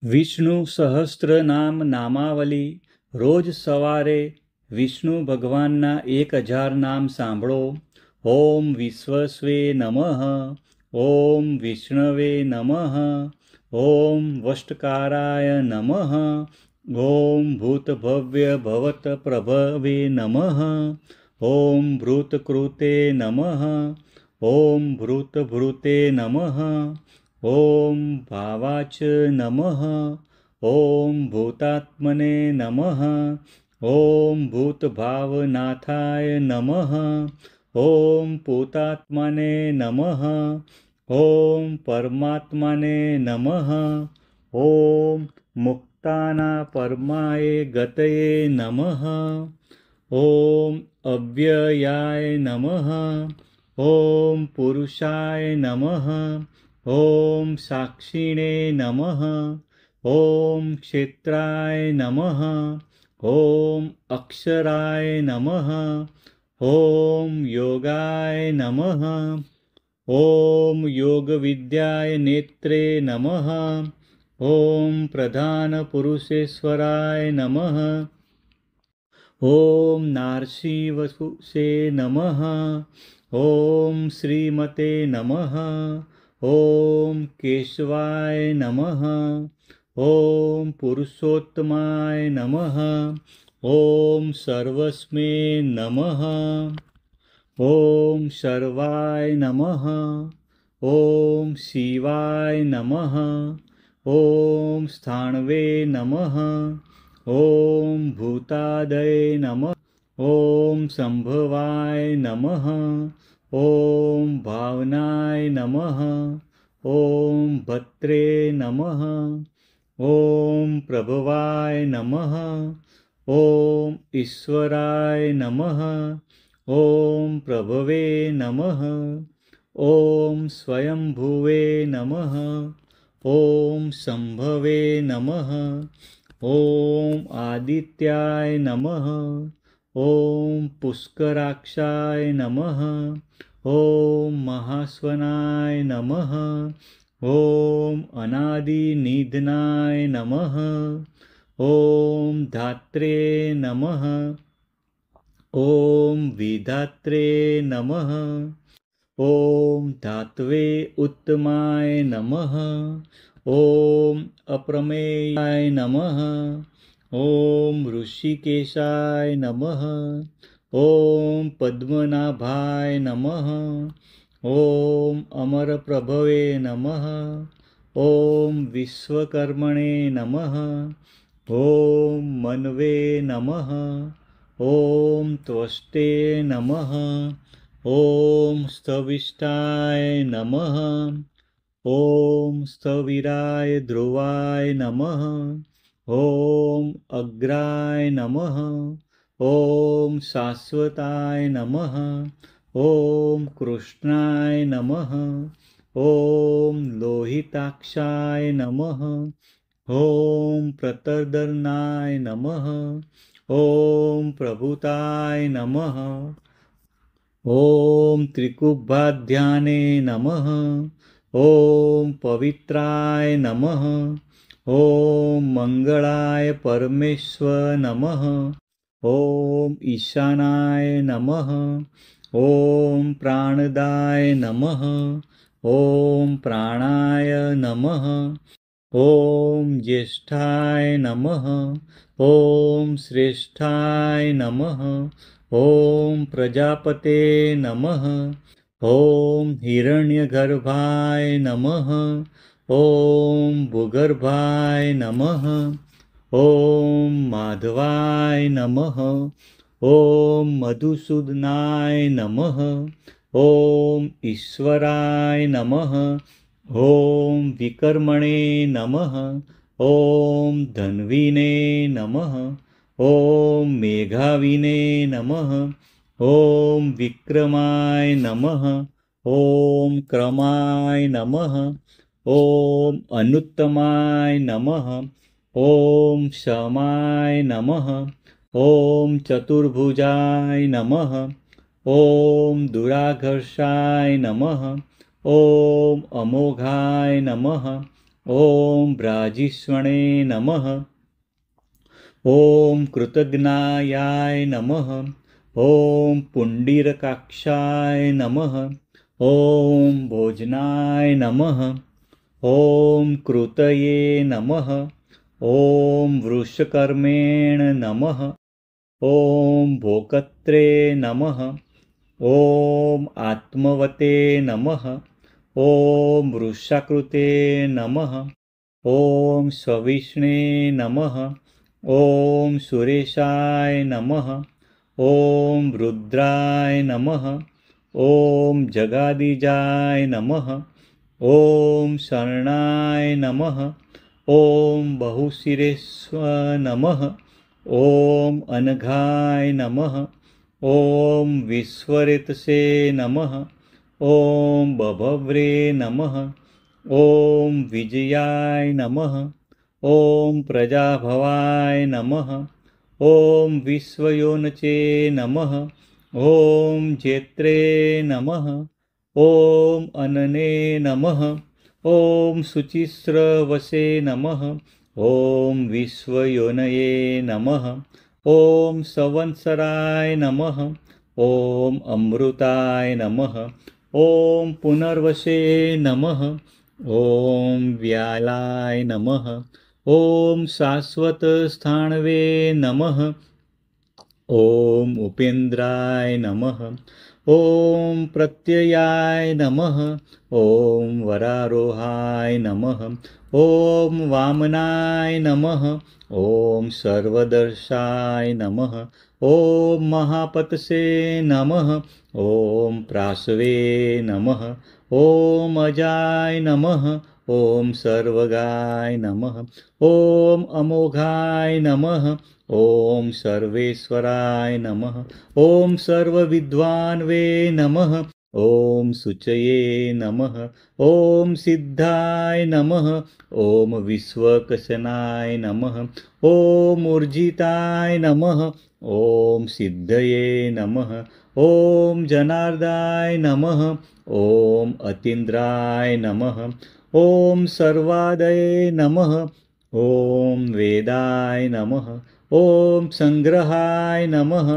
વિષ્ણુ સહસ્ત્રનામ નામાવલી રોજ સવારે વિષ્ણુ ભગવાનના 1000 નામ સાંભળો. ઓમ વિશ્વસ્વે નમઃ, ઓમ વિષ્ણવે નમઃ, ઓમ વષ્ટકારાય નમઃ, ઓમ ભૂતભવ્ય ભવત પ્રભવે નમઃ, ઓમ ભૃતકૃતે નમઃ, ઓમ ભૃતભૃતે નમઃ, ઓમ ભાવાચ નમઃ, ઓમ ભૂતાત્મને નમઃ, ઓમ ભૂતભાવનાથાય નમઃ, ઓમ પૂતાત્માને નમઃ, ઓમ પરમાત્માને નમઃ, ઓમ મુક્તાના પરમાય ગતયે નમઃ, ઓમ અવ્યયાય નમઃ, ઓમ પુરુષાય નમઃ, ઓમ સાક્ષિણે નમઃ, ઓમ ક્ષેત્રાય નમઃ, ઓમ અક્ષરાય નમઃ, ઓમ યોગાય નમઃ, ઓમ યોગવિદ્યાય નેત્રે નમઃ, ઓમ પ્રધાન પુરુષેશ્વરાય નમઃ, ઓમ નારસિંહવસુષે નમઃ, ઓમ શ્રીમતે નમઃ, ઓમ કેશવાય નમઃ, ઓમ પુરુષોત્તમાય નમઃ, ઓમ સર્વસ્મે નમઃ, ઓમ સર્વાય નમઃ, ઓમ શિવાય નમઃ, ઓમ સ્થાણવે નમઃ, ઓમ ભૂતાદય નમઃ, ઓમ સંભવાય નમઃ, ઓમ ભાવનાય નમઃ, ઓમ ભત્રે નમઃ, ઓમ પ્રભવાય નમઃ, ઓમ ઈશ્વરાય નમઃ, ઓમ પ્રભવે નમઃ, ઓમ સ્વયંભુવે નમઃ, ઓમ સંભવે નમઃ, ઓમ આદિત્યાય નમઃ, ઓમ પુષ્કરાક્ષાય નમઃ, ઓમ મહાસ્વનાય નમઃ, ઓમ અનાદિનિધનાય નમઃ, ઓમ ધાત્રે નમઃ, ઓમ વિધાત્રે નમઃ, ઓમ ધાત્વે ઉત્તમાય નમઃ, ઓમ અપ્રમેયાય નમઃ, ઓમ ઋષિકેશાય નમઃ, ઓમ પદ્મનાભાય નમઃ, ઓમ અમરપ્રભવે નમઃ, ઓમ વિશ્વકર્મણે નમઃ, ઓમ મન્વે નમઃ, ઓમ ત્વષ્ટે નમઃ, ઓમ સ્થવિષ્ઠાય નમઃ, ઓમ સ્થવિરાય ધ્રુવાય નમઃ, ઓમ અગ્રાય નમઃ, ઓમ શાશ્વતાય નમઃ, ઓમ કૃષ્ણાય નમઃ, ઓમ લોહિતાક્ષાય નમઃ, ઓમ પ્રતર્દનાય નમઃ, ઓમ પ્રભુતાય નમઃ, ઓમ ત્રિકુબ્બાધ્યાને નમઃ, ઓમ પવિત્રાય નમઃ, ઓમ મંગળાય પરમેશ્વર નમઃ, ઓમ ઈશાનાય નમઃ, ઓમ પ્રાણદાય નમઃ, ઓમ પ્રાણાય નમઃ, ઓમ જ્યેષ્ઠાય નમઃ, ઓમ શ્રેષ્ઠાય નમઃ, ઓમ પ્રજાપતે નમઃ, ઓમ હિરણ્યગર્ભાય નમઃ, ઓમ ભૂગર્ભાય નમઃ, ઓમ માધવાય નમઃ, ઓમ મધુસૂદનાય નમઃ, ઓમ ઈશ્વરાય નમઃ, ઓમ વિકર્મણે નમઃ, ઓમ ધન્વીને નમઃ, ઓમ મેઘાવિને નમઃ, ઓમ વિક્રમાય નમઃ, ઓમ ક્રમાય નમઃ, ઓમ અનુત્તમાય નમઃ, ઓમ શમાય નમઃ, ઓમ ચતુર્ભુજાય નમઃ, ઓમ દુરાઘર્ષાય નમઃ, ઓમ અમોઘાય નમઃ, ॐ भ्राजिष्वणे नमः। ॐ कृतज्ञायाय नमः। ॐ पुण्डरीकाक्षाय नमः। ॐ भोजनाय नमः। ॐ कृतये नमः। ॐ वृषकर्मेण नमः। ॐ भोक्त्रे नमः। ॐ आत्मवते नमः। ॐ वृषाकृते नमः। ॐ सविष्णे नमः। ॐ सुरेशाय नमः। ॐ रुद्राय नमः। ॐ जगादिजाय नमः। ॐ शरणाय नमः। ॐ बहुशिरेश्व नमः। ॐ अनघाय नमः। ॐ विश्वरेतसे नमः। ॐ बभव्रे नमः। ॐ विजयाय नमः। ॐ प्रजाभवाय नमः। ॐ विश्वयोनचे नमः। ॐ जेत्रे नमः। ॐ अनने नमः। ॐ शुचिस्रवसे नमः। ॐ विश्वयोनये नमः। ॐ संवत्सराय नमः। ॐ अमृताय नमः। ॐ पुनर्वसे नमः। ॐ व्यालाय नमः। ॐ शाश्वतस्थाणवे नमः। ॐ उपेन्द्राय नमः। ॐ प्रत्ययाय नमः। ॐ वरारोहाय नमः। ॐ वामनाय नमः। ॐ सर्वदर्शाय नमः। ॐ महापतसे नमः। ॐ प्रासवे नमः। ॐ अजाय नमः। ॐ सर्वगाय नमः। ॐ अमोघाय नमः। ॐ सर्वेश्वराय नमः। ॐ सर्वविद्वान्वे नमः। ॐ शुचये नमः। ॐ सिद्धाय नमः। ॐ विश्वकशनाय नमः। ॐ ऊर्जिताय नमः। ॐ सिद्धये नमः। ॐ जनार्दाय नमः। ॐ अतीन्द्राय नमः। ॐ सर्वादये नमः। ॐ वेदाय नमः। ॐ संग्रहाय नमः।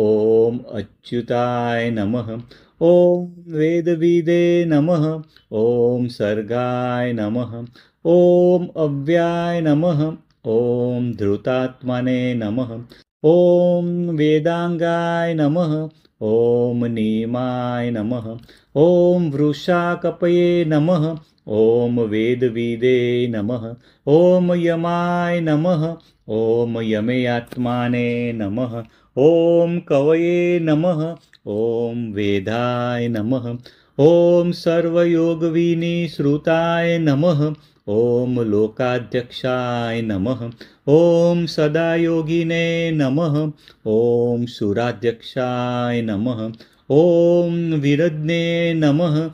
ॐ अच्युताय नमः। ॐ वेदविदे नमः। ॐ सर्गाय नमः। ॐ अव्याय नमः। ॐ धृतात्मने नमः। ॐ वेदांगाय नमः। ॐ नीमाय नमः। ॐ वृषाकपये नमः। ॐ वेदविदे नमः। ॐ यमाय नमः। ॐ यमेयात्माने नमः। ॐ कवये नमः। ॐ वेदाय नमः। ॐ सर्वयोगविनिश्रुताय नमः। ॐ लोकाध्यक्षाय नमः। ॐ सदायोगिने नमः। ॐ सुराध्यक्षाय नमः। ॐ विरज्ञे नमः।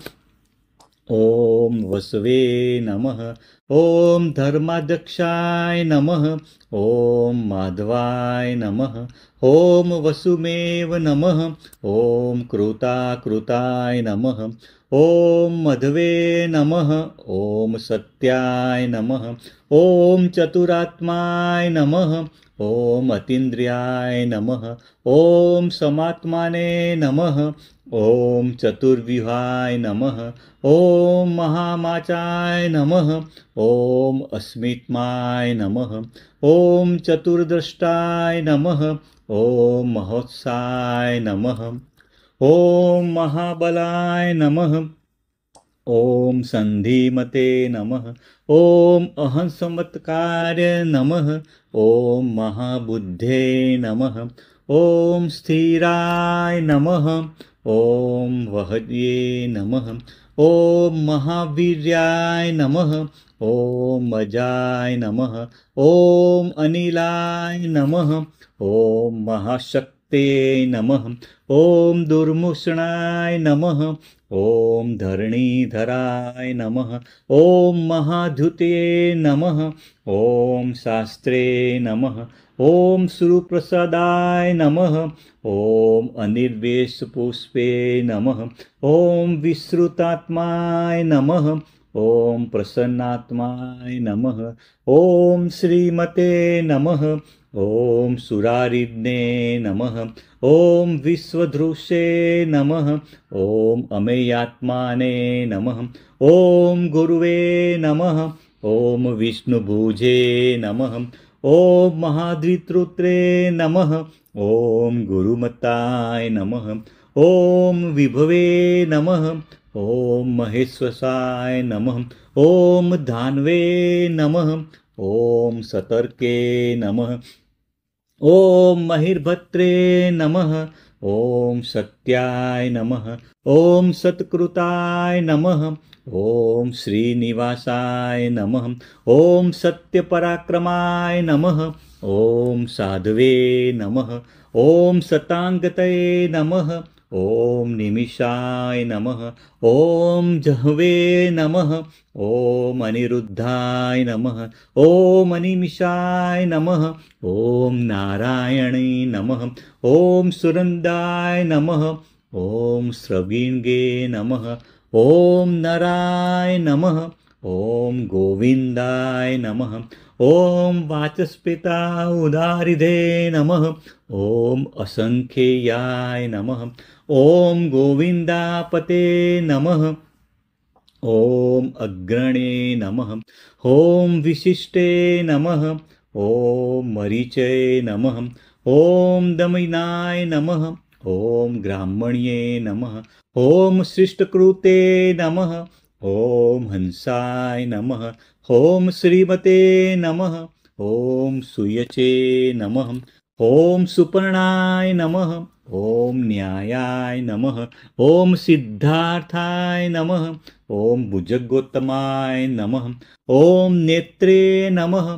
ॐ वसवे नमः। ॐ धर्माध्यक्षाय नमः। ॐ माधवाय नमः। ॐ वसुमेव नमः। ॐ कृताकृताय नमः। ॐ मधवे नमः। ॐ सत्याय नमः। ॐ चतुरात्माय नमः। ॐ अतीन्द्रियाय नमः। ॐ समात्माने नमः। ॐ चतुर्विहाय नमः। ॐ महामाचाय नमः। ॐ अस्मित्माय नमः। ॐ चतुर्द्रष्टाय नमः। ॐ महोत्साय नमः। ॐ महाबलाय नमः। ॐ सन्धिमते नमः। ॐ अहंसमत्कार्य नमः। ॐ महाबुद्धे नमः। ॐ स्थिराय नमः। ॐ वहद्ये नमः। ॐ महावीर्याय नमः। ॐ अजाय नमः। ॐ अनिलाय नमः। ॐ महाशक्ते नमः। ॐ दुर्मुषणाय नमः। ॐ धरणीधराय नमः। ॐ महाधुते नमः। ॐ शास्त्रे नमः। ॐ सुप्रसादाय नमः। ॐ अनिर्वेशपुष्पे नमः। ॐ विश्रुतात्माय नमः। ॐ प्रसन्नात्माय नमः। ॐ श्रीमते नमः। ॐ सुरारिज्ञे नमः। ॐ विश्वधृषे नमः। ॐ अमेयात्माने नमः। ॐ गुरुवे नमः। ॐ विष्णुभुजे नमः। ॐ महाद्वितृत्रे नमः। ॐ गुरुमताय नमः। ॐ विभवे नमः। ॐ महेश्वसाय नमः। ॐ धान्वे नमः। ॐ सतर्के नमः। ॐ महिर्भद्रे नमः। ॐ सत्याय नमः। ॐ सत्कृताय नमः। ॐ श्रीनिवासाय नमः। ॐ सत्यपराक्रमाय नमः। ॐ साधवे नमः। ॐ सतांगतये नमः। ॐ निमिषाय नमः। ॐ जह्वे नमः। ॐ अनिरुद्धाय नमः। ॐ अनिमिषाय नमः। ॐ नारायणे नमः। ॐ सुरन्दाय नमः। ॐ स्रविङ्गे नमः। ॐ नराय नमः। ॐ गोविन्दाय नमः। ॐ वाचस्पतिता उदारिधे नमः। ॐ असंख्येयाय नमः। ॐ गोविन्दापते नमः। ॐ अग्रणे नमः। ॐ विशिष्टे नमः। ॐ मरीचे नमः। ॐ दमिनाय नमः। ॐ ब्राह्मण्ये नमः। ॐ शिष्टकृते नमः। ॐ हंसाय नमः। ॐ श्रीमते नमः। ॐ सूयचे नमः। ॐ सुपर्णाय नमः। ॐ न्यायाय नमः। ॐ सिद्धार्थाय नमः। ॐ भुजगोत्तमाय नमः। ॐ नेत्रे नमः।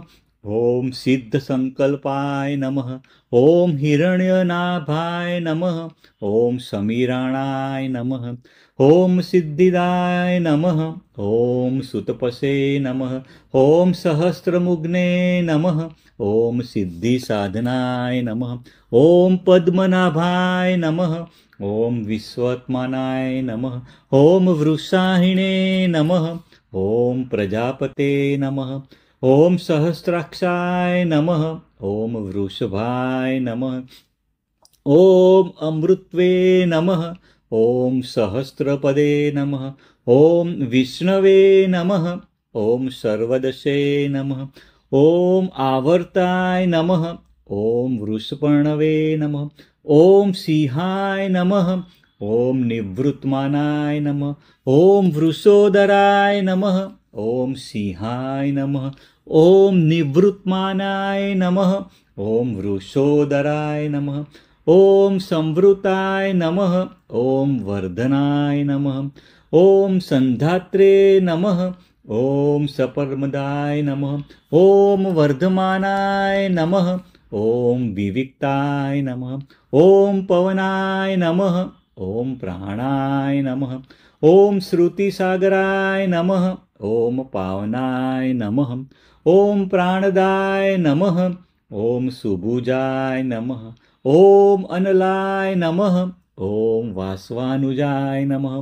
ॐ सिद्धसंकल्पाय नमः। ॐ हिरण्यनाभाय नमः। ॐ समीराणाय नमः। ॐ सिद्धिदाय नमः। ॐ सुतपसे नमः। ॐ सहस्रमुग्ने नमः। ॐ सिद्धिसाधनाय नमः। ॐ पद्मनाभाय नमः। ॐ विश्वात्मनाय नमः। ॐ वृषाहिणे नमः। ॐ प्रजापते नमः। ॐ सहस्राक्षाय नमः। ॐ वृषभाय नमः। ॐ अमृत्वे नमः। ॐ सहस्रपदे नमः। ॐ विष्णवे नमः। ॐ सर्वदशे नमः। ॐ आवर्ताय नमः। ॐ वृषपर्णवे नमः। ॐ सिंहाय नमः। ॐ निवृत्तमानाय नमः। ॐ वृषोदराय नमः। ॐ सिंहाय नमः। ॐ निवृत्तमानाय नमः। ॐ वृषोदराय नमः। ॐ संवृताय नमः। ॐ वर्धनाय नमः। ॐ संधात्रे नमः। ॐ सपर्मदाय नमः। ॐ वर्धमानाय नमः। ॐ विविक्ताय नमः। ॐ पवनाय नमः। ॐ प्राणाय नमः। ॐ श्रुतिसागराय नमः। ॐ पावनाय नमः। ॐ प्राणदाय नमः। ॐ सुभुजाय नमः। ॐ अनलाय नमः। ॐ वासवानुजाय नमः।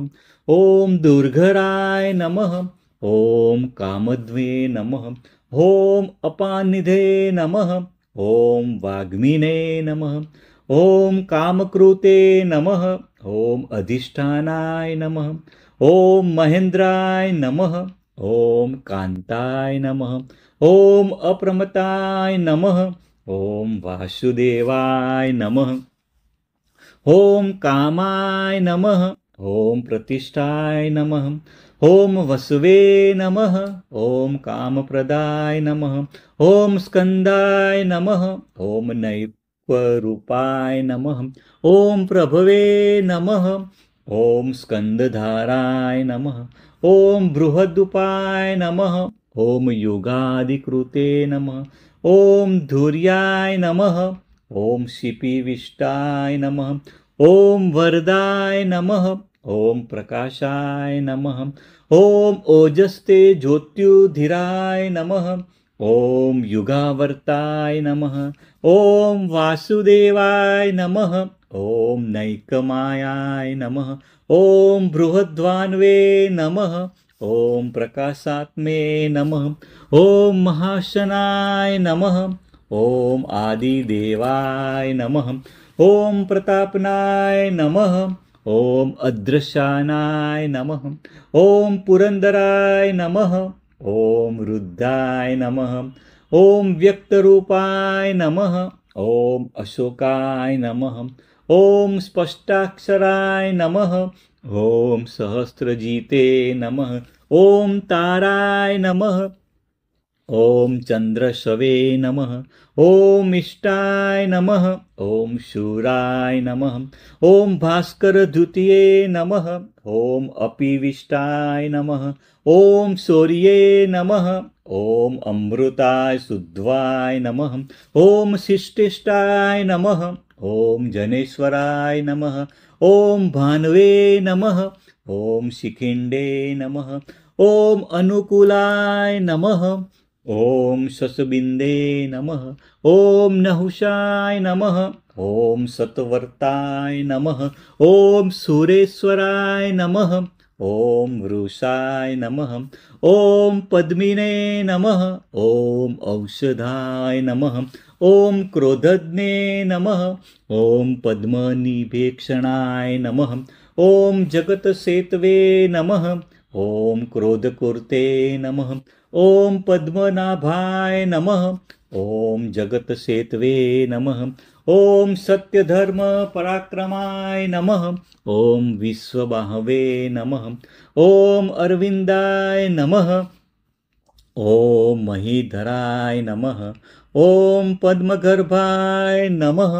ॐ दुर्घराय नमः। ॐ कामध्वे नमः। ॐ अपानिधे नमः। ॐ वाग्मिने नमः। ॐ कामकृते नमः। ॐ अधिष्ठानाय नमः। ॐ महेन्द्राय नमः। ॐ कान्ताय नमः। ॐ अप्रमताय नमः। ॐ वासुदेवाय नमः। ॐ कामाय नमः। ॐ प्रतिष्ठाय नमः। ॐ वसवे नमः। ॐ कामप्रदाय नमः। ॐ स्कन्दाय नमः। ॐ नैकरूपाय नमः। ॐ प्रभवे नमः। ॐ स्कन्दधाराय नमः। ॐ बृहदुपाय नमः। ॐ युगादिकृते नमः। ॐ धुर्याय नमः। ॐ शिपिविष्टाय नमः। ॐ वरदाय नमः। ॐ प्रकाशाय नमः। ॐ ओजस्ते ज्योत्युधीराय नमः। ॐ युगावर्ताय नमः। ॐ वासुदेवाय नमः। ॐ नैकमायाय नमः। ॐ बृहद्वान्वे नमः। ॐ प्रकाशात्मे नमः। ॐ महाशनाय नमः। ॐ आदिदेवाय नमः। ॐ प्रतापनाय नमः। ॐ अदृशानाय नमः। ॐ पुरंदराय नमः। ॐ रुद्राय नमः। ॐ व्यक्तरूपाय नमः। ॐ अशोकाय नमः। ॐ स्पष्टाक्षराय नमः। ॐ सहस्रजीते नमः। ॐ ताराय नमः। ॐ चंद्रशवे नमः। ॐ इष्टाय नमः। ॐ शूराय नमः। ॐ भास्करद्वितीये नमः। ॐ अपिविष्टाय नमः। ॐ शौर्ये नमः। ॐ अमृताय शुद्ध्वाय नमः। ॐ शिष्टिष्टाय नमः। ॐ जनेश्वराय नमः। ॐ भानवे नमः। ॐ शिखिंडे नमः। ॐ अनुकूलाय नमः। ॐ शशबिन्दे नमः। ॐ नहुषाय नमः। ॐ सत्वर्ताय नमः। ॐ सुरेश्वराय नमः। ॐ वृषाय नमः। ॐ पद्मिने नमः। ॐ औषधाय नमः। ॐ क्रोधज्ञे नमः। ॐ पद्मनिभेक्षणाय नमः। ॐ जगतसेतवे नमः। ॐ क्रोधकुर्ते नमः। ॐ पद्मनाभाय नमः। ॐ जगतसेतवे नमः। ॐ सत्यधर्म पराक्रमाय नमः। ॐ विश्वबाहवे नमः। ॐ अरविन्दाय नमः। ॐ महीधराय नमः। ॐ पद्मगर्भाय नमः।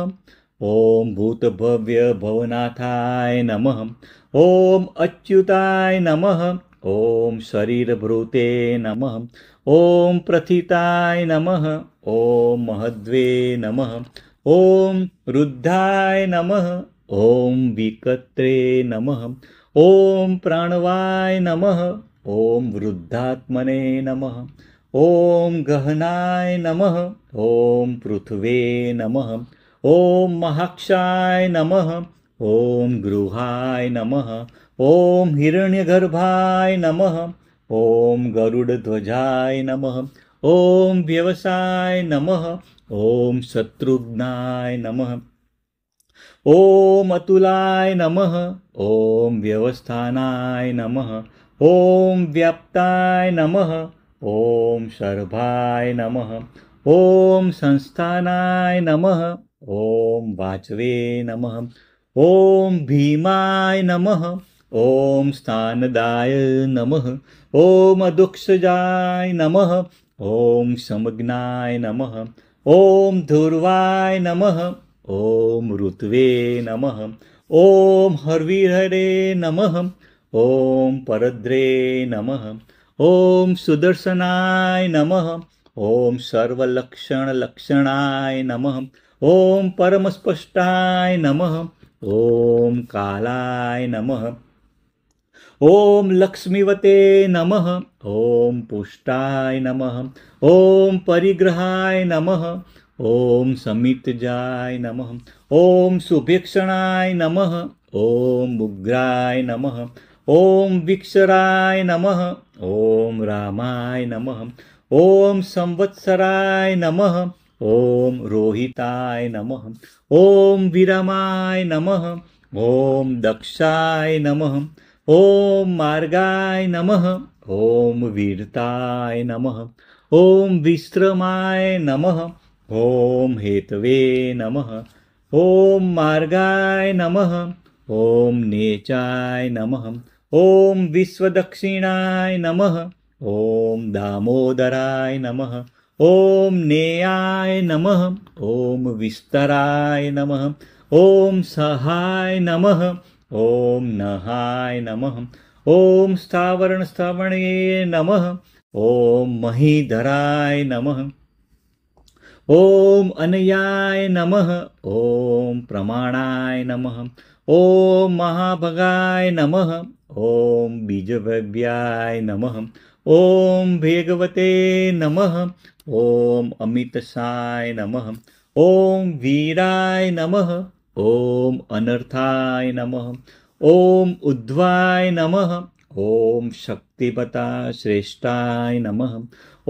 ॐ भूतभव्य भवनाथाय नमः। ॐ अच्युताय नमः। ॐ शरीरभृते नमः। ॐ प्रथिताय नमः। ॐ महद्वे नमः। ॐ रुद्धाय नमः। ॐ विकत्रे नमः। ॐ प्राणवाय नमः। ॐ वृद्धात्मने नमः। ॐ गहनाय नमः। ॐ पृथ्वे नमः। ॐ महाक्षाय नमः। ॐ गृहाय नमः। ॐ हिरण्यगर्भाय नमः। ॐ गरुडध्वजाय नमः। ॐ व्यवसाय नमः। ॐ शत्रुघ्नाय नमः। ॐ अतुलाय नमः। ॐ व्यवस्थानाय नमः। ॐ व्याप्ताय नमः। ॐ शर्भाय नमः। ॐ संस्थानाय नमः। ॐ वाचवे नमः। ॐ भीमाय नमः। ॐ स्थानदाय नमः। ॐ अदुक्षजाय नमः। ॐ समज्ञाय नमः। ॐ धूर्वाय नमः। ॐ ऋत्वे नमः। ॐ हर्विहरे नमः। ॐ परद्रे नमः। ॐ सुदर्शनाय नमः। ॐ सर्वलक्षणलक्षणाय नमः। ॐ परमस्पष्टाय नमः। ॐ कालाय नमः। ॐ लक्ष्मीवते नमः। ॐ पुष्टाय नमः। ॐ परिग्रहाय नमः। ॐ समितजाय नमः। ॐ सुभिक्षणाय नमः। ॐ उग्राय नमः। ॐ विक्षराय नमः। ॐ रामाय नमः। ॐ संवत्सराय नमः। ॐ रोहिताय नमः। ॐ विरमाय नमः। ॐ दक्षाय नमः। ॐ मार्गाय नमः। ॐ वीरताय नमः। ॐ विश्रमाय नमः। ॐ हेतवे नमः। ॐ मार्गाय नमः। ॐ नेचाय नमः। ॐ विश्वदक्षिणाय नमः। ॐ दामोदराय नमः। ॐ नेयाय नमः। ॐ विस्तराय नमः। ॐ सहाय नमः। ॐ नहाय नमः। ॐ स्थावरणस्थावणये नमः। ॐ महीधराय नमः। ॐ अनयाय नमः। ॐ प्रमाणाय नमः। ॐ महाभगाय नमः। ॐ बीजभव्याय नमः। ॐ भेगवते नमः। ॐ अमितसाय नमः। ॐ वीराय नमः। ॐ अनर्थाय नमः। ॐ उद्ध्वाय नमः। ॐ शक्तिपता श्रेष्ठाय नमः।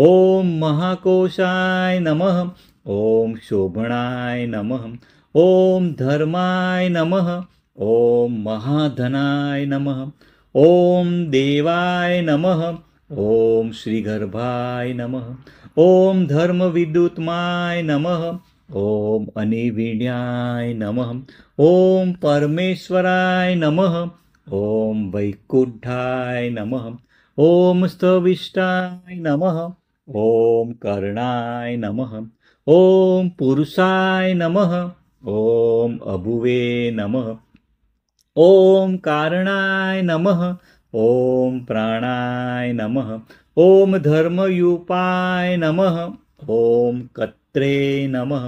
ॐ महाकोशाय नमः। ॐ शोभणाय नमः। ॐ धर्माय नमः। ॐ महाधनाय नमः। ॐ देवाय नमः। ॐ श्रीगर्भाय नमः। ॐ धर्मविद्युत्माय नमः। ॐ अनिवीण्याय नमः। ॐ परमेश्वराय नमः। ॐ वैकुंठाय नमः। ॐ स्थविष्ठाय नमः। ॐ कर्णाय नमः। ॐ पुरुषाय नमः। ॐ अभुवे नमः। ॐ कारणाय नमः। ॐ प्राणाय नमः। ॐ धर्मयूपाय नमः। ॐ कत्रे नमः।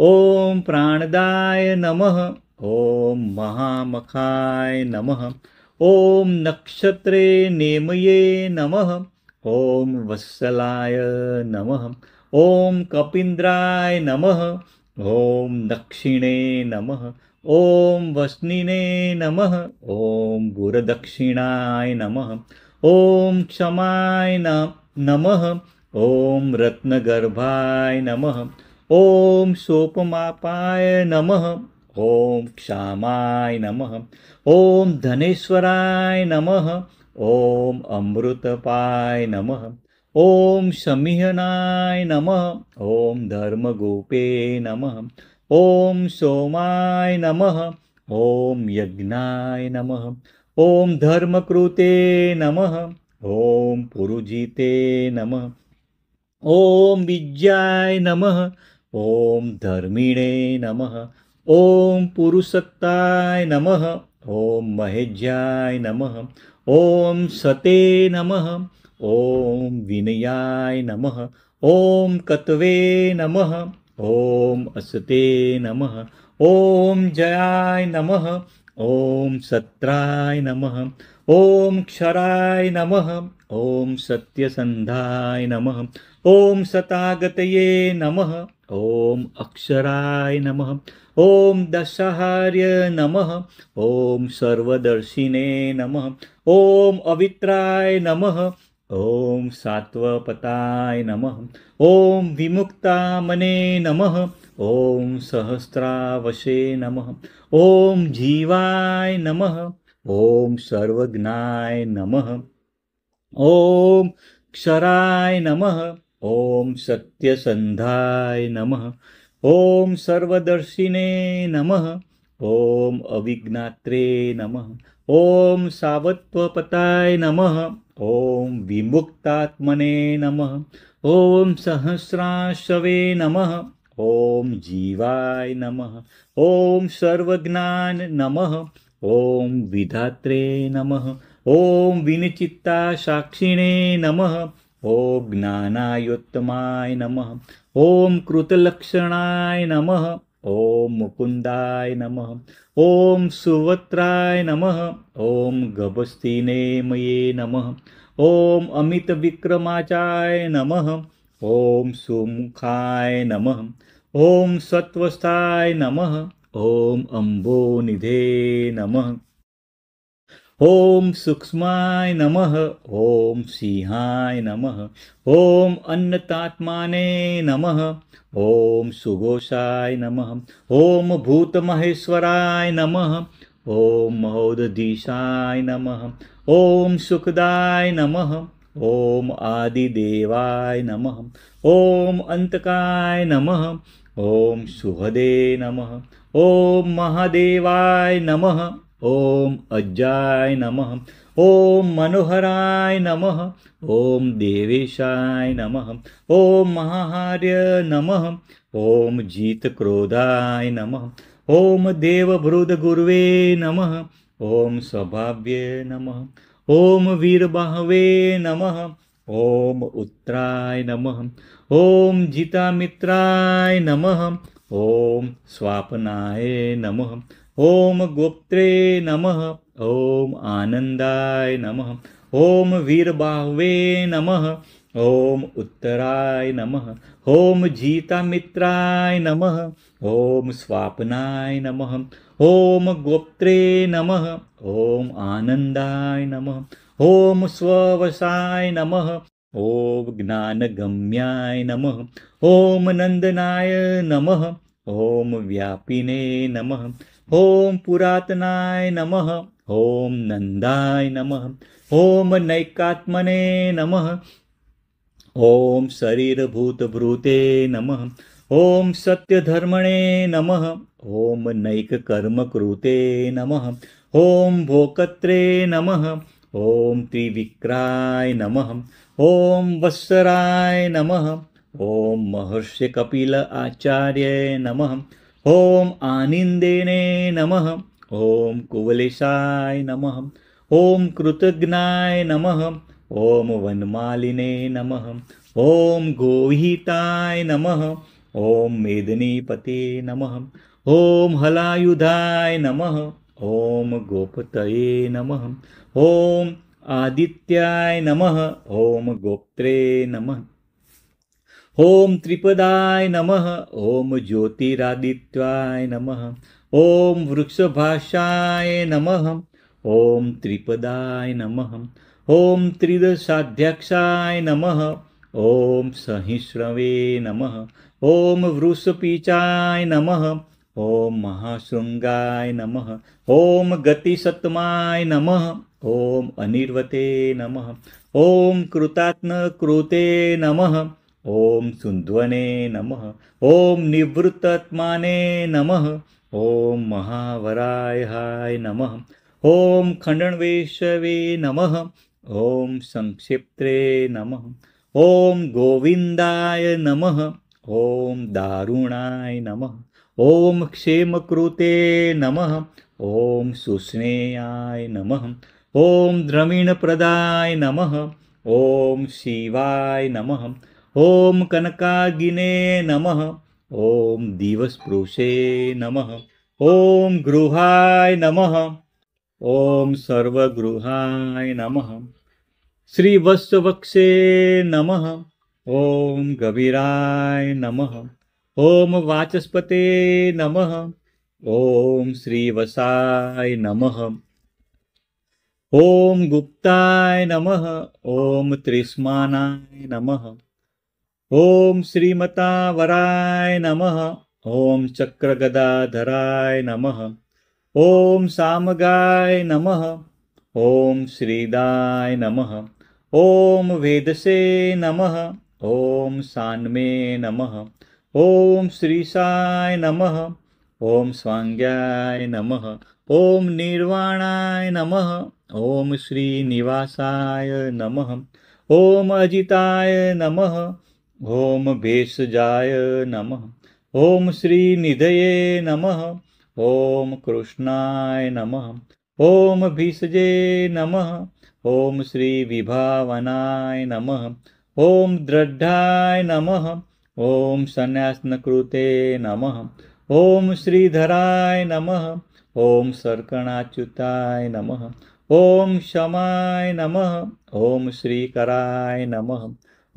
ॐ प्राणदाय नमः। ॐ महामखाय नमः। ॐ नक्षत्रे नेमये नमः। ॐ वत्सलाय नमः। ॐ कपीन्द्राय नमः। ॐ दक्षिणे नमः। ॐ वस्निने नमः। ॐ गुरदक्षिणाय नमः। ॐ क्षमाय नमः। ॐ रत्नगर्भाय नमः। ॐ सोपमापाय नमः। ॐ क्षामाय नमः। ॐ धनेश्वराय नमः। ॐ अमृतपाय नमः। ॐ शमिहनाय नमः। ॐ धर्मगोपे नमः। ॐ सोमाय नमः। ॐ यज्ञाय नमः। ॐ धर्मकृते नमः। ॐ पुरुजिते नमः। ॐ विज्ञाय नमः। ॐ धर्मिणे नमः। ॐ पुरुषत्ताय नमः। ॐ महेज्याय नमः। ॐ सते नमः। ॐ विनयाय नमः। ॐ कतवे नमः। ॐ असते नमः। ॐ जयाय नमः। ॐ सत्राय नमः। ॐ क्षराय नमः। ॐ सत्यसन्धाय नमः। ॐ सतागतये नमः। ॐ अक्षराय नमः। ॐ दशाहार्य नमः। ॐ सर्वदर्शिने नमः। ॐ अवित्राय नमः। ॐ सात्वपताय नमः। ॐ विमुक्तामने नमः। ॐ सहस्रावशे नमः। ॐ जीवाय नमः। ॐ सर्वज्ञाय नमः। ॐ क्षराय नमः। ॐ सत्यसन्धाय नमः। ॐ सर्वदर्शिने नमः। ॐ अविज्ञात्रे नमः। ॐ सावत्वपताय नमः। ॐ विमुक्तात्मने नमः। ॐ सहस्राशवे नमः। ॐ जीवाय नमः। ॐ सर्वज्ञान नमः। ॐ विधात्रे नमः। ॐ विनिचित्ता साक्षिणे नमः। ॐ ज्ञानायोत्तमाय नमः। ॐ कृतलक्षणाय नमः। ॐ मुकुन्दाय नमः। ॐ सुवत्राय नमः। ॐ गभस्तिनेमये नमः। ॐ अमितविक्रमाचाय नमः। ॐ सुमुखाय नमः। ॐ सत्वस्थाय नमः। ॐ अम्बोनिधे नमः। ॐ सूक्ष्माय नमः। ॐ सिंहाय नमः। ॐ अन्नतात्माने नमः। ॐ सुघोषाय नमः। ॐ भूतमहेश्वराय नमः। ॐ महोदधीशाय नमः। ॐ सुखदाय नमः। ॐ आदिदेवाय नमः। ॐ अन्तकाय नमः। ॐ शुभदे नमः। ॐ महादेवाय नमः। ॐ अज्जाय नमः। ॐ मनोहराय नमः। ॐ देवेशाय नमः। ॐ महाहार्य नमः। ॐ जितक्रोधाय नमः। ॐ देवभृदगुर्वे नमः। ॐ स्वभाव्ये नमः। ॐ वीरबाहवे नमः। ॐ उत्तराय नमः। ॐ जितामित्राय नमः। ॐ स्वापनाय नमः। ॐ गोप्त्रे नमः। ॐ आनन्दाय नमः। ॐ वीरबाहवे नमः। ॐ उत्तराय नमः। ॐ जीतामित्राय नमः। ॐ स्वापनाय नमः। ॐ गोप्त्रे नमः। ॐ आनन्दाय नमः। ॐ स्ववसाय नमः। ॐ ज्ञानगम्याय नमः। ॐ नन्दनाय नमः। ॐ व्यापिने नमः। ॐ पुरातनाय नमः। ॐ नन्दाय नमः। ॐ नैकात्मने नमः। ॐ शरीरभूतभृते नमः। ॐ सत्यधर्मणे नमः। ॐ नैककर्मकृते नमः। ॐ भोक्त्रे नमः। ॐ त्रिविक्राय नमः। ॐ वत्सराय नमः। ॐ महर्षि कपिल आचार्य नमः। ॐ आनन्देने नमः। ॐ कुवलेशाय नमः। ॐ कृतज्ञाय नमः। ॐ वनमालिने नमः। ॐ गोहिताय नमः। ॐ मेदिनीपते नमः। ॐ हलायुधाय नमः। ॐ गोपतये नमः। ॐ आदित्याय नमः। ॐ गोप्त्रे नमः। ॐ त्रिपदाय नमः। ॐ ज्योतिरादित्याय नमः। ॐ वृक्षभाषाय नमः। ॐ त्रिपदाय नमः। ॐ त्रिदशाध्यक्षाय नमः। ॐ सहिष्णवे नमः। ॐ वृषपीचाय नमः। ॐ महाशृङ्गाय नमः। ॐ गतिसत्माय नमः। ॐ अनिर्वते नमः। ॐ कृतात्मकृते नमः। ॐ सुन्द्वने नमः। ॐ निवृत्तात्माने नमः। ॐ महावरायाय नमः। ॐ खण्डवेशवे नमः। ॐ संक्षिप्त्रे नमः। ॐ गोविन्दाय नमः। ॐ दारुणाय नमः। ॐ क्षेमकृते नमः। ॐ सुस्नेयाय नमः। ॐ द्रविणप्रदाय नमः। ॐ शिवाय नमः। ॐ कनकागिने नमः। ॐ दिवस्पृशे नमः। ॐ गृहाय नमः। ॐ सर्वगृहाय नमः। श्रीवत्सवक्षे नमः। ॐ गभीराय नमः। ॐ वाचस्पते नमः। ॐ श्रीवसाय नमः। ॐ गुप्ताय नमः। ॐ त्रिस्मानाय नमः। ॐ श्रीमतावराय नमः। ॐ चक्रगदाधराय नमः। ॐ सामगाय नमः। ॐ श्रीदाय नमः। ॐ वेदसे नमः। ॐ सान्मे नमः। ॐ श्रीशाय नमः। ॐ स्वाङ्ग्याय नमः। ॐ निर्वाणाय नमः। ॐ श्रीनिवासाय नमः। ॐ अजिताय नमः। ॐ भेषजाय नमः। ॐ श्रीनिधये नमः। ॐ कृष्णाय नमः। ॐ भिषजे नमः। ॐ श्रीविभावनाय नमः। ॐ दृढाय नमः। ॐ सन्यासनकृते नमः। ॐ श्रीधराय नमः। ॐ सर्कणाच्युताय नमः। ॐ शमाय नमः। ॐ श्रीकराय नमः।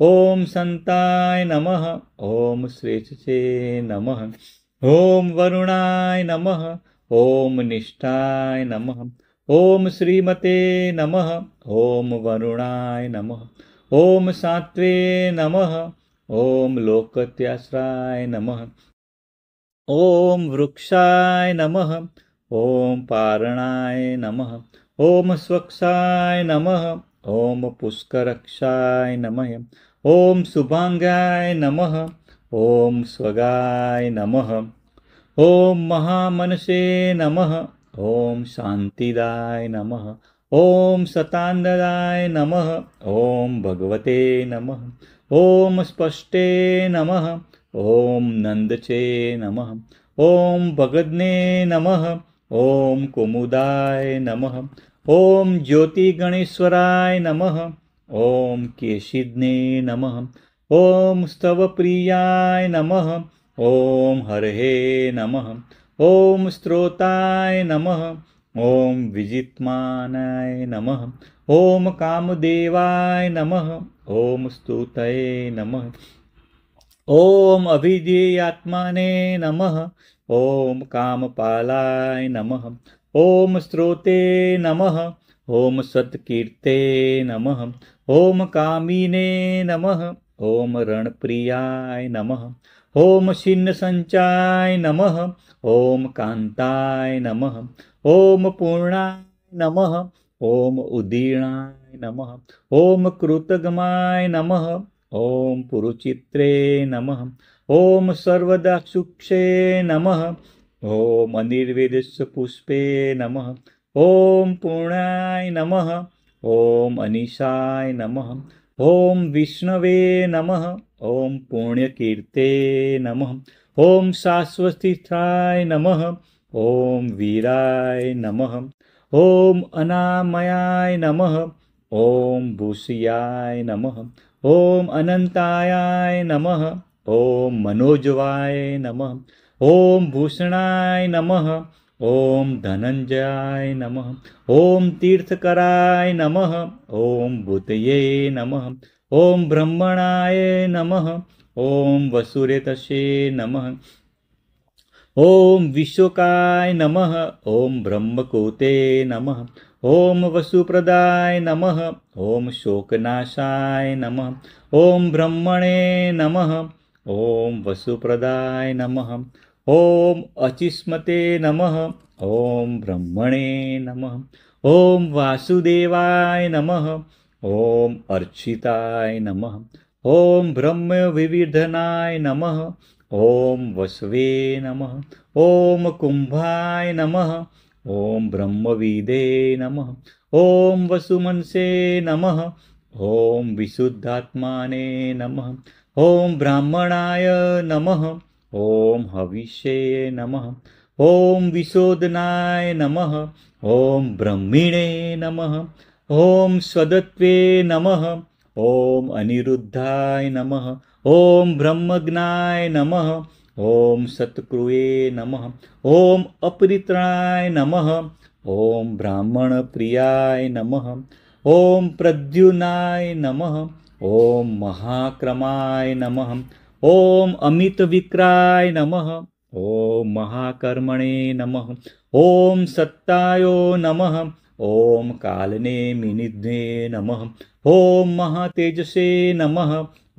ॐ संताय नमः। ॐ श्रेष्ठे नमः। ॐ वरुणाय नमः। ॐ निष्ठाय नमः। ॐ श्रीमते नमः। ॐ वरुणाय नमः। ॐ सात्वे नमः। ॐ लोकत्याश्राय नमः। ॐ वृक्षाय नमः। ॐ पारणाय नमः। ॐ स्वक्षाय नमः। ॐ पुष्करक्षाय नमः। ॐ शुभांगाय नमः। ॐ स्वगाय नमः। ॐ महामनसे नमः। ॐ शान्तिदाय नमः। ॐ सतानंदाय नमः। ॐ भगवते नमः। ॐ स्पष्टे नमः। ॐ नंदचे नमः। ॐ भगदने नमः। ॐ कुमुदाय नमः। ॐ ज्योतिगणेश्वराय नमः। ॐ केशिज्ञे नमः। ॐ स्तवप्रियाय नमः। ॐ हरहे नमः। ॐ स्त्रोताय नमः। ॐ विजित्मानाय नमः। ॐ कामदेवाय नमः। ॐ स्तुतये नमः। ॐ अभिधेयात्माने नमः। ॐ कामपालाय नमः। ॐ स्रोते नमः। ॐ सत्कीर्ते नमः। ॐ कामिने नमः। ॐ रणप्रियाय नमः। ॐ छिन्नसञ्चाय नमः। ॐ कान्ताय नमः। ॐ पूर्णाय नमः। ॐ उदीर्णाय नमः। ॐ कृतगमाय नमः। ॐ पुरुचित्रे नमः। ॐ सर्वदाक्षुक्षे नमः। ॐ अनिर्वेदस्य पुष्पे नमः। ॐ पूर्णाय नमः। ॐ अनिशाय नमः। ॐ विष्णवे नमः। ॐ पुण्यकीर्ते नमः। ॐ शाश्वतस्थिताय नमः। ॐ वीराय नमः। ॐ अनामयाय नमः। ॐ भूषयाय नमः। ॐ अनन्ताय नमः। ॐ मनोजवाय नमः। ॐ भूषणाय नमः। ॐ धनञ्जयाय नमः। ॐ तीर्थकराय नमः। ॐ बुद्धये नमः। ॐ ब्रह्मणाय नमः। ॐ वसुरेतसे नमः। ॐ विश्वकाय नमः। ॐ ब्रह्मकोते नमः। ॐ वसुप्रदाय नमः। ॐ शोकनाशाय नमः। ॐ ब्रह्मणे नमः। ॐ वसुप्रदाय नमः। ॐ अचिस्मते नमः। ॐ ब्रह्मणे नमः। ॐ वासुदेवाय नमः। ॐ अर्चिताय नमः। ॐ ब्रह्मविवर्धनाय नमः। ॐ वसवे नमः। ॐ कुम्भाय नमः। ॐ ब्रह्मविदे नमः। ॐ वसुमनसे नमः। ॐ विशुद्धात्माने नमः। ॐ ब्राह्मणाय नमः। ॐ हविष्ये नमः। ॐ विशोधनाय नमः। ॐ ब्रह्मिणे नमः। ॐ स्वदत्वे नमः। ॐ अनिरुद्धाय नमः। ॐ ब्रह्मज्ञाय नमः। ॐ सत्कृये नमः। ॐ अपरित्राय नमः। ॐ ब्राह्मणप्रियाय नमः। ॐ प्रद्युनाय नमः। ॐ महाक्रमाय नमः। ॐ अमितविक्राय नमः। ॐ महाकर्मणे नमः। ॐ सत्तायो नमः। ॐ कालनेमिनिध्ने नमः। ॐ महातेजसे नमः।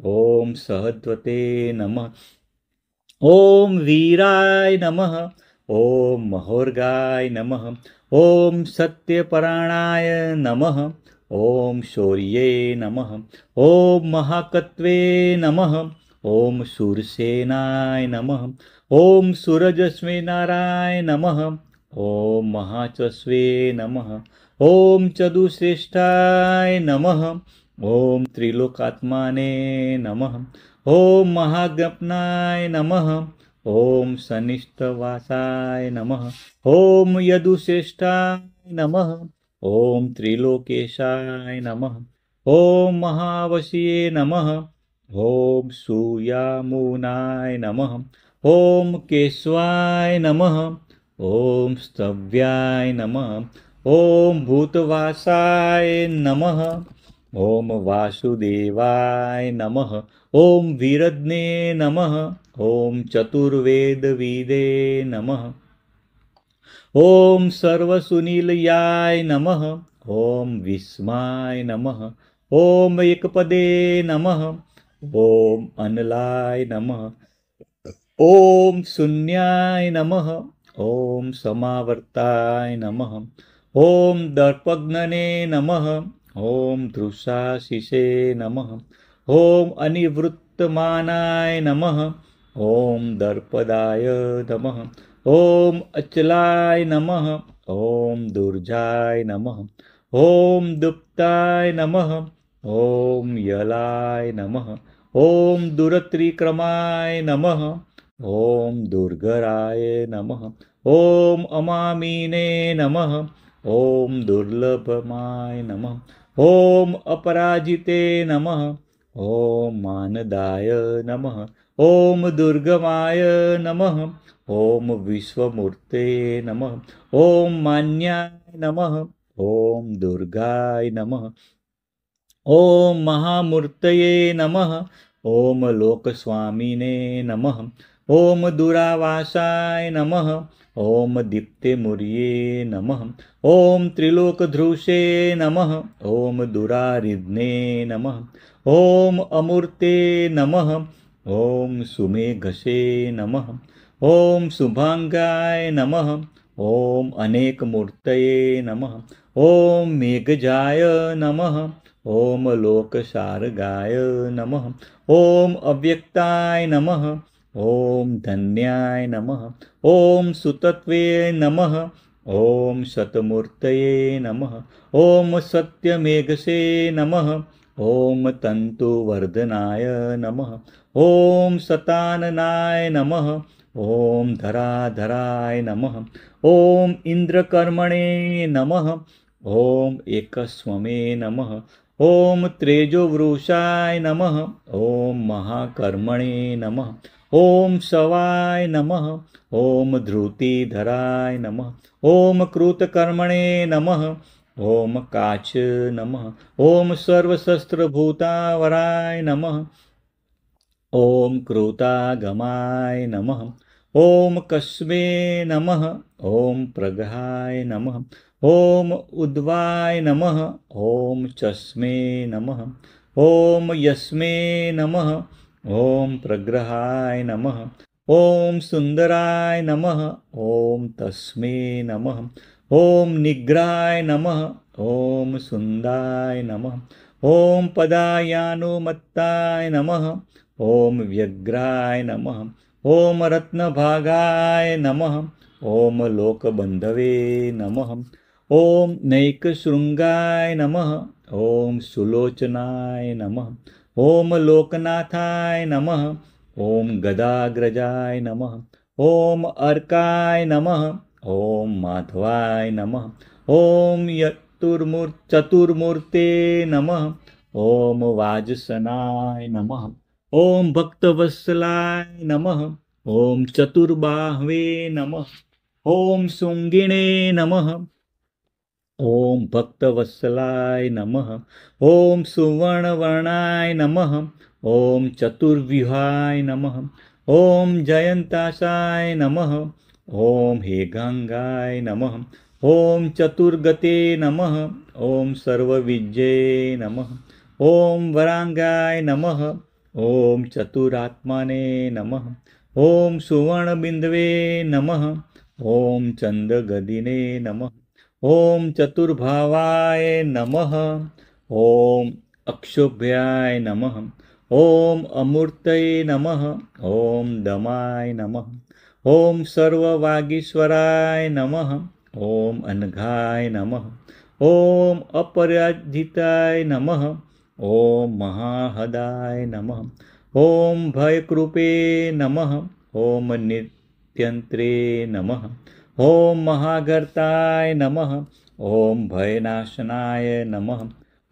ॐ सहद्वते नमः। ॐ वीराय नमः। ॐ महोर्गाय नमः। ॐ सत्यपराणाय नमः। ॐ शौर्ये नमः। ॐ महाकत्वे नमः। ॐ शूरसेनाय नमः। ॐ सूरजस्वेनाराय नमः। ॐ महाचस्वे नमः। ॐ चतुश्रेष्ठाय नमः। ॐ त्रिलोकात्माने नमः। ॐ महाज्ञप्नाय नमः। ॐ सनिष्ठवासाय नमः। ॐ यदुश्रेष्ठाय नमः। ॐ त्रिलोकेशाय नमः। ॐ महावशीये नमः। ॐ सूयामुनाय नमः। ॐ केशवाय नमः। ॐ स्तव्याय नमः। ॐ भूतवासाय नमः। ॐ वासुदेवाय नमः। ॐ वीरज्ञे नमः। ॐ चतुर्वेदविदे नमः। ॐ सर्वसुनीलयाय नमः। ॐ विस्माय नमः। ॐ एकपदे नमः। ॐ अनलाय नमः। ॐ शून्याय नमः। ॐ समावर्ताय नमः। ॐ दर्पघ्नने नमः। ॐ दृशाशिषे नमः। ॐ अनिवृत्तमानाय नमः। ॐ दर्पदाय नमः। ॐ अचलाय नमः। ॐ दुर्जाय नमः। ॐ दुप्ताय नमः। ॐ यलाय नमः। ॐ दुरत्रिक्रमाय नमः। ॐ दुर्गराय नमः। ॐ अमामिने नमः। ॐ दुर्लभमाय नमः। ॐ अपराजिते नमः। ॐ मानदाय नमः। ॐ दुर्गमाय नमः। ॐ विश्वमूर्ते नमः। ॐ मान्याय नमः। ॐ दुर्गाय नमः। ॐ महामूर्तये नमः। ॐ लोकस्वामिने नमः। ॐ दुरावासाय नमः। ॐ दीप्तेमूर्ये नमः। ॐ त्रिलोकधृषे नमः। ॐ दुरारिध्ने नमः। ॐ अमूर्ते नमः। ॐ सुमेघसे नमः। ॐ शुभांगाय नमः। ॐ अनेकमूर्तये नमः। ॐ मेघजाय नमः। ॐ लोकशार्गाय नमः। ॐ अव्यक्ताय नमः। ॐ धन्याय नमः। ॐ सुतत्वे नमः। ॐ शतमूर्तये नमः। ॐ सत्यमेघसे नमः। ॐ तन्तुवर्धनाय नमः। ॐ शताननाय नमः। ॐ धराधराय नमः। ॐ इन्द्रकर्मणे नमः। ॐ एकस्वमे नमः। ॐ तेजोवृषाय नमः। ॐ महाकर्मणे नमः। ॐ शवाय नमः। ॐ धृतिधराय नमः। ॐ कृतकर्मणे नमः। ॐ काच नमः। ॐ सर्वशस्त्रभूतावराय नमः। ॐ कृतागमाय नमः। ॐ कस्मे नमः। ॐ प्रगहाय नमः। ॐ उद्वाय नमः। ॐ चस्मे नमः। ॐ यस्मे नमः। ॐ प्रग्रहाय नमः। ॐ सुन्दराय नमः। ॐ तस्मै नमः। ॐ निग्रहाय नमः। ॐ सुन्दाय नमः। ॐ पदायानुमत्ताय नमः। ॐ व्यग्राय नमः। ॐ रत्नभागाय नमः। ॐ लोकबन्धवे नमः। ॐ नैकशृङ्गाय नमः। ॐ सुलोचनाय नमः। ॐ लोकनाथाय नमः। ॐ गदाग्रजाय नमः। ॐ अर्काय नमः। ॐ माधवाय नमः। ॐ चतुर्मूर्ते नमः। ॐ वाजसनाय नमः। ॐ भक्तवत्सलाय नमः। ॐ चतुर्बाहवे नमः। ॐ शृङ्गिणे नमः। ॐ भक्तवत्सलाय नमः। ॐ सुवर्णवर्णाय नमः। ॐ चतुर्व्यूहाय नमः। ॐ जयन्तासाय नमः। ॐ हेगांगाय नमः। ॐ चतुर्गते नमः। ॐ सर्वविजये नमः। ॐ वरांगाय नमः। ॐ चतुरात्माने नमः। ॐ सुवर्णबिन्दवे नमः। ॐ चन्द्रगदिने नमः। ॐ चतुर्भावाय नमः। ॐ अक्षोभ्याय नमः। ॐ अमूर्तये नमः। ॐ दमाय नमः। ॐ सर्ववागीश्वराय नमः। ॐ अनघाय नमः। ॐ अपराजिताय नमः। ॐ महाहदाय नमः। ॐ भयकृपे नमः। ॐ नित्यन्त्रे नमः। ॐ महागर्ताय नमः। ॐ भयनाशनाय नमः।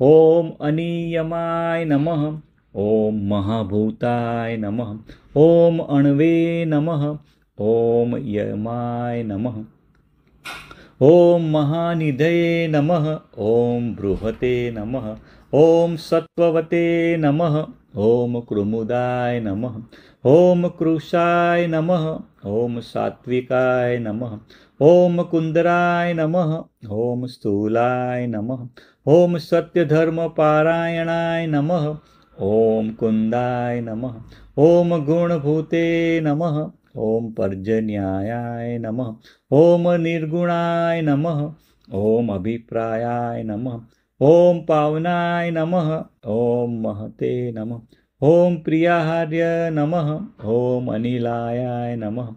ॐ अनियमाय नमः। ॐ महाभूताय नमः। ॐ अण्वे नमः। ॐ यमाय नमः। ॐ महानिधये नमः। ॐ बृहते नमः। ॐ सत्त्ववते नमः। ॐ कृमुदाय नमः। ॐ कृशाय नमः। ॐ सात्विकाय नमः। ॐ कुन्दराय नमः। ॐ स्थूलाय नमः। ॐ सत्यधर्मपारायणाय नमः। ॐ कुन्दाय नमः। ॐ गुणभूते नमः। ॐ पर्जन्याय नमः। ॐ निर्गुणाय नमः। ॐ अभिप्रायाय नमः। ॐ पावनाय नमः। ॐ महते नमः। ॐ प्रियाहार्य नमः। ॐ अनिलाय नमः।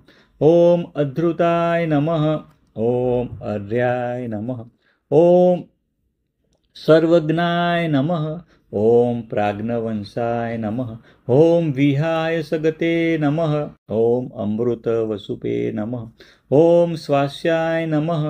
ॐ अधृताय नमः। ॐ अर्याय नमः। ॐ सर्वज्ञाय नमः। ॐ प्राज्ञवंशाय नमः। ॐ विहाय सगते नमः। ॐ अमृतवसुपे नमः। ॐ स्वास्याय नमः।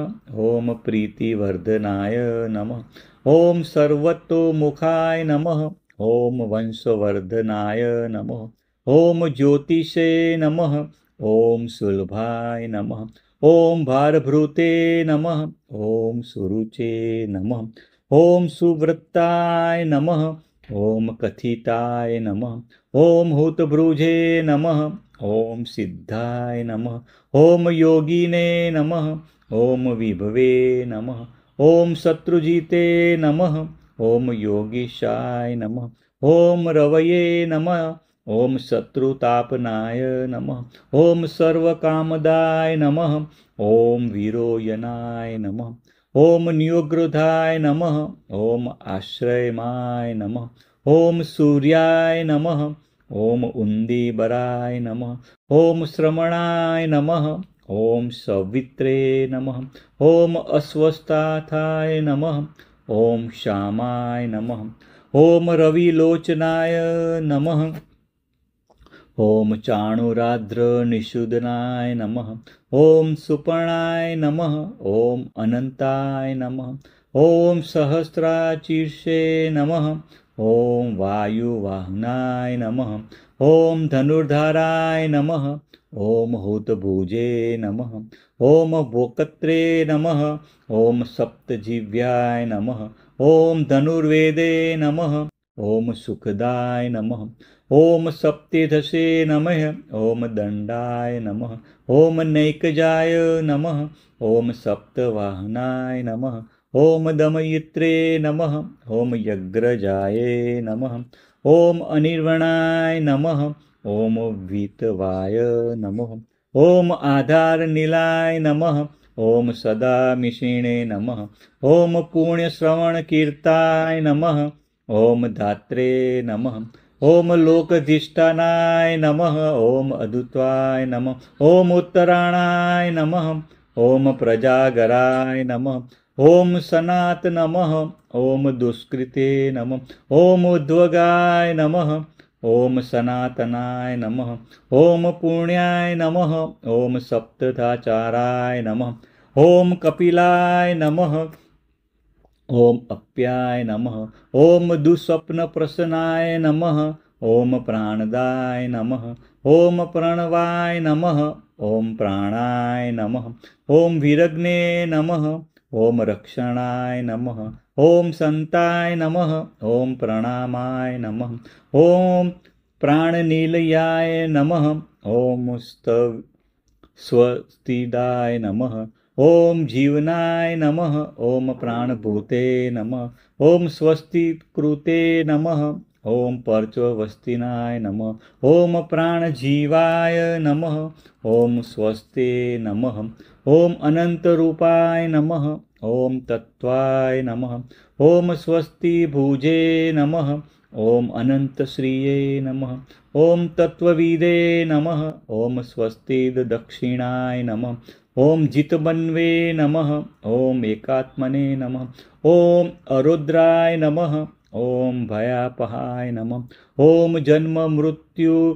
ॐ प्रीतिवर्धनाय नमः। ॐ सर्वतोमुखाय नमः। ॐ वंशवर्धनाय नमः। ॐ ज्योतिषे नमः। ॐ सुलभाय नमः। ॐ भारभृते नमः। ॐ सुरुचे नमः। ॐ सुव्रताय नमः। ॐ कथिताय नमः। ॐ हूतभ्रुजे नमः। ॐ सिद्धाय नमः। ॐ योगिने नमः। ॐ विभवे नमः। ॐ शत्रुजिते नमः। ॐ योगीशाय नमः। ॐ रवये नमः। ॐ शत्रुतापनाय नमः। ॐ सर्वकामदाय नमः। ॐ वीरोयनाय नमः। ॐ नियोग्रोधाय नमः। ॐ आश्रयमाय नमः। ॐ सूर्याय नमः। ॐ उन्दीबराय नमः। ॐ श्रमणाय नमः। ॐ सवित्रे नमः। ॐ अस्वस्थाय नमः। ॐ श्यामाय नमः। ॐ रविलोचनाय नमः। ॐ चाणुराद्र निषूदनाय नमः। ॐ सुपर्णाय नमः। ॐ अनंताय नमः। ॐ सहस्राशीर्षे नमः। ॐ वायुवाहनाय नमः। ॐ धनुर्धाराय नमः। ॐ हूतभुजे नमः। ॐ भोक्त्रे नमः। ॐ सप्तजिह्वाय नमः। ॐ धनुर्वेदे नमः। ॐ सुखदाय नमः। ॐ सप्तधसे नमः। ॐ दण्डाय नमः। ॐ नैकजाय नमः। ॐ सप्तवाहनाय नमः। ॐ दमयित्रे नमः। ॐ यज्ञजाय नमः। ॐ अनिर्वणाय नमः। ॐ वीतवाय नमः। ॐ आधारनीलाय नमः। ॐ सदामिषिणे नमः। ॐ पुण्यश्रवणकीर्ताय नमः। ॐ धात्रे नमः। ॐ लोकधिष्ठानाय नमः। ॐ अदुत्वाय नमः। ॐ उत्तराणाय नमः। ॐ प्रजागराय नमः। ॐ सनात नमः। ॐ दुष्कृते नमः। ॐ उद्वगाय नमः। ॐ सनातनाय नमः। ॐ पुण्याय नमः। ॐ सप्तधाचाराय नमः। ॐ कपिलाय नमः। ॐ अप्याय नमः। ॐ दुःस्वप्नप्रसन्नाय नमः। ॐ प्राणदाय नमः। ॐ प्रणवाय नमः। ॐ प्राणाय नमः। ॐ विरग्ने नमः। ॐ रक्षणाय नमः। ॐ संताय नमः। ॐ प्रणामाय नमः। ॐ प्राणनिलयाय नमः। ॐ स्वस्तिदाय नमः। ॐ जीवनाय नमः। ॐ प्राणभूते नमः। ॐ स्वस्तिकृते नमः। ॐ पर्चवस्तिनाय नमः। ॐ प्राणजीवाय नमः। ॐ स्वस्ते नमः। ॐ अनन्तरूपाय नमः। ॐ तत्त्वाय नमः। ॐ स्वस्तिभुजे नमः। ॐ अनन्तश्रिये नमः। ॐ तत्त्वविदे नमः। ॐ स्वस्तिदक्षिणाय नमः। ॐ जितमन्वे नमः। ॐ एकात्मने नमः। ॐ अरुद्राय नमः। ॐ भयापहाय नमः। ॐ जन्म मृत्यु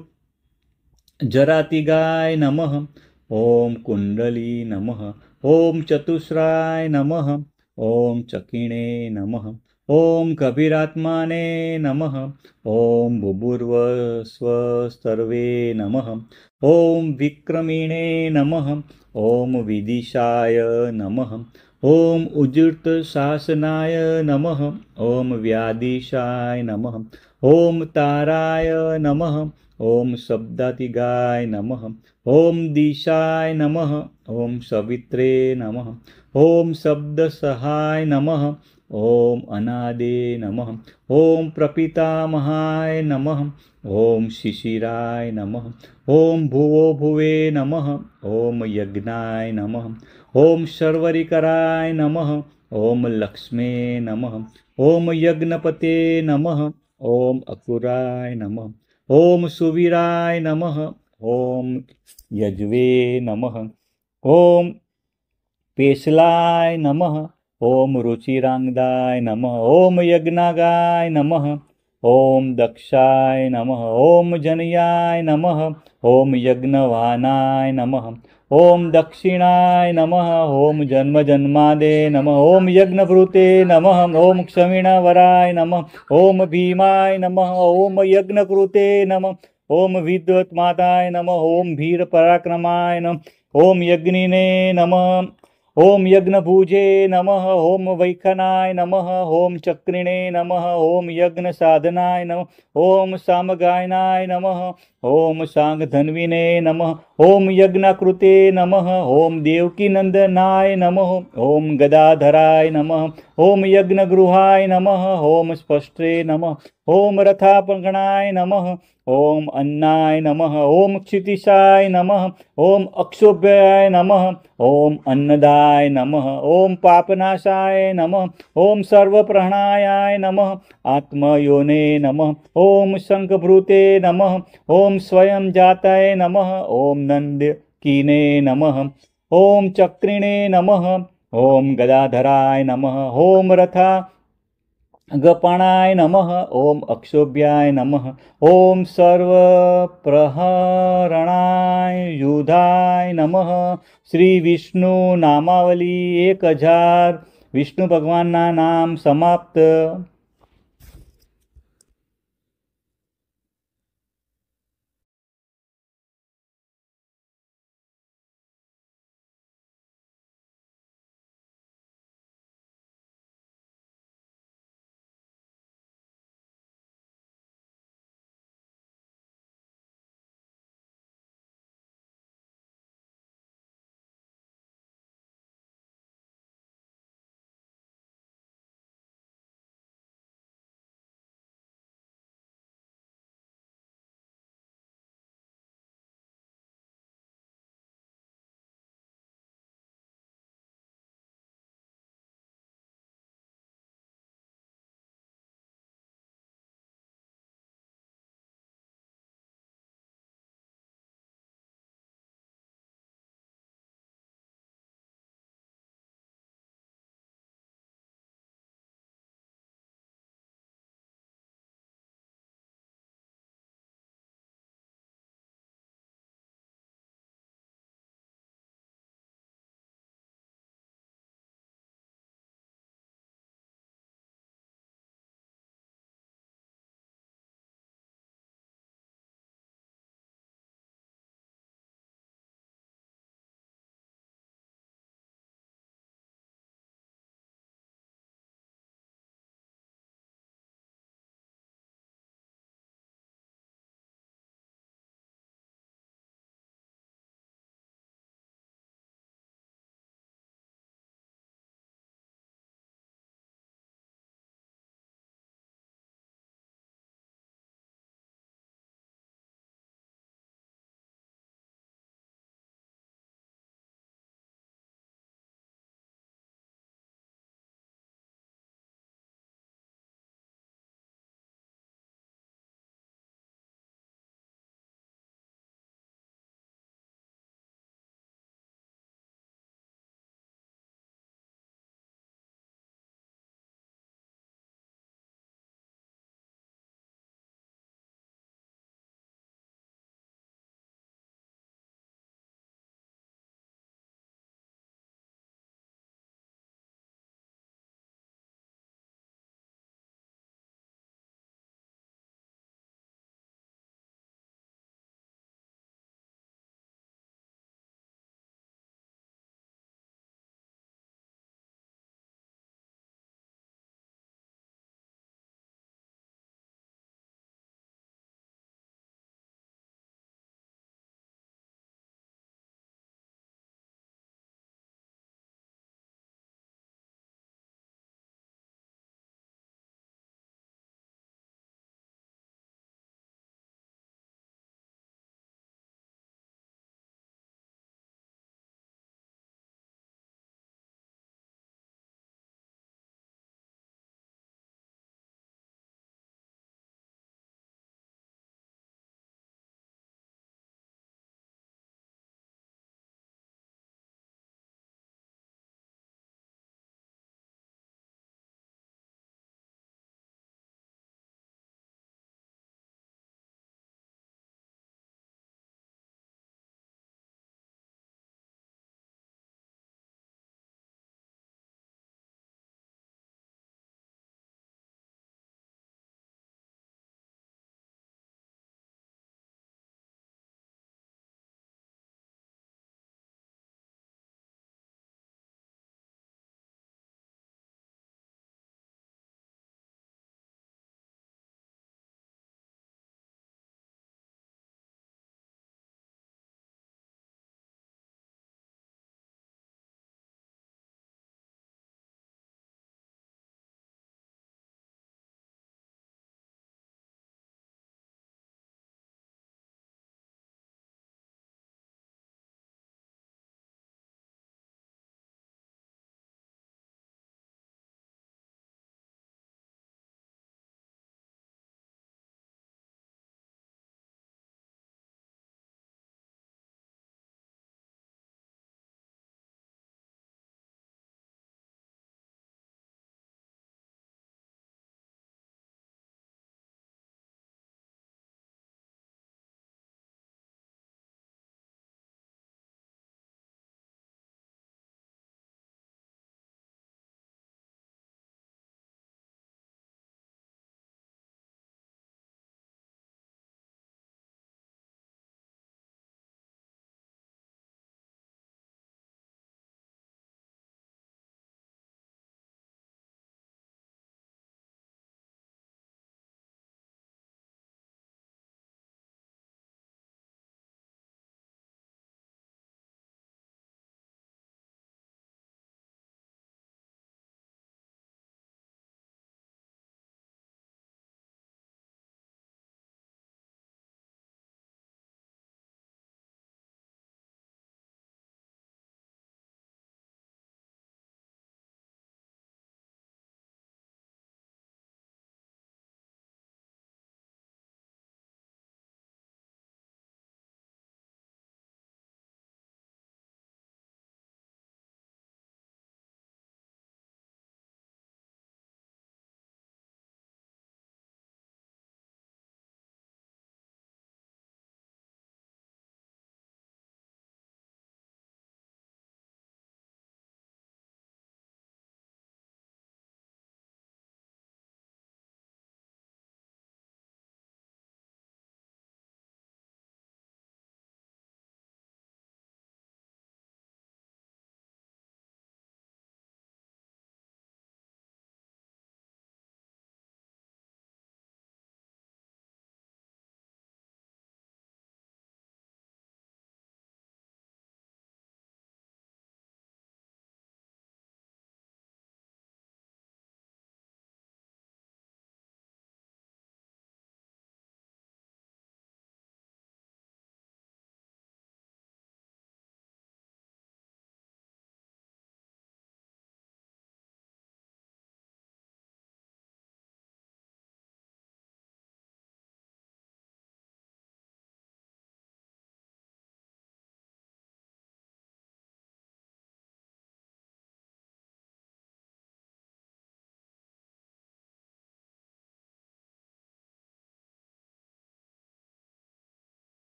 जरातिगाय नमः। ॐ कुण्डली नमः। ॐ चतुस्राय नमः। ॐ चकिणे नमः। ॐ कबीरात्माने नमः। ॐ बुभुर्वस्वस्तर्वे नमः। ॐ विक्रमिणे नमः। ॐ विदिशाय नमः। ॐ उज्जृतशासनाय नमः। ॐ व्याधिशाय नमः। ॐ ताराय नमः। ॐ शब्दातिगाय नमः। ॐ दिशाय नमः। ॐ सवित्रे नमः। ॐ शब्दसहाय नमः। ॐ अनादे नमः। ॐ प्रपितामहाय नमः। ॐ शिशिराय नमः। ॐ भुवो भुवे नमः। ॐ यज्ञाय नमः। ॐ शर्वरीकराय नमः। ॐ लक्ष्मे नमः। ॐ यज्ञपते नमः। ॐ अकुराय नमः। ॐ सुवीराय नमः। ॐ यज्वे नमः। ॐ पेशलाय नमः। ॐ रुचिरांगदाय नमः। ॐ यज्ञागाय नमः। ॐ दक्षाय नमः। ॐ जनयाय नमः। ॐ यज्ञवाहनाय नमः। ॐ दक्षिणाय नमः। ॐ जन्मजन्मादे नमः। ॐ यज्ञभृते नमः। ॐ क्षमिणवराय नमः। ॐ भीमाय नमः। ॐ यज्ञकृते नमः। ॐ विद्वत्माताय नमः। ॐ वीरपराक्रमाय नमः। ॐ यज्ञिने नमः। ओम यज्ञभुजे नमः। ओम वैखनाय नमः। ओम चक्रिणे नमः। ओम यज्ञ साधनाय नमः। ओम सामगायनाय नमः। ओम सांगधन्विने नमः। ओम यज्ञकृते नमः। ओम देवकीनंदनाय नमः। ओम गदाधराय नमः। ओम यज्ञगृहाय नमः। ओम स्पष्टे नमः। ओम रथापगणाय नमः। ओम अन्नाय नमः। ओम क्षितिशाय नमः। ओम अक्षोभ्याय नमः। ओम अन्नदाय नमः। ओम पापनाशाय नमः। ओम सर्वप्रहणाय नमः। आत्मयोने नमः। ओम शंखभृते नमः। ओम स्वयं जाताय नमः। ओम नंदकीने नमः। ओम चक्रिणे नमः। ओम गदाधराय नमः। ओम रथा गपाणाय नमः। ओम अक्षोभ्याय नमः। ओम सर्वप्रहरणाय युधाय नमः। श्री विष्णु नामावली 1000 विष्णु भगवानना नाम समाप्त।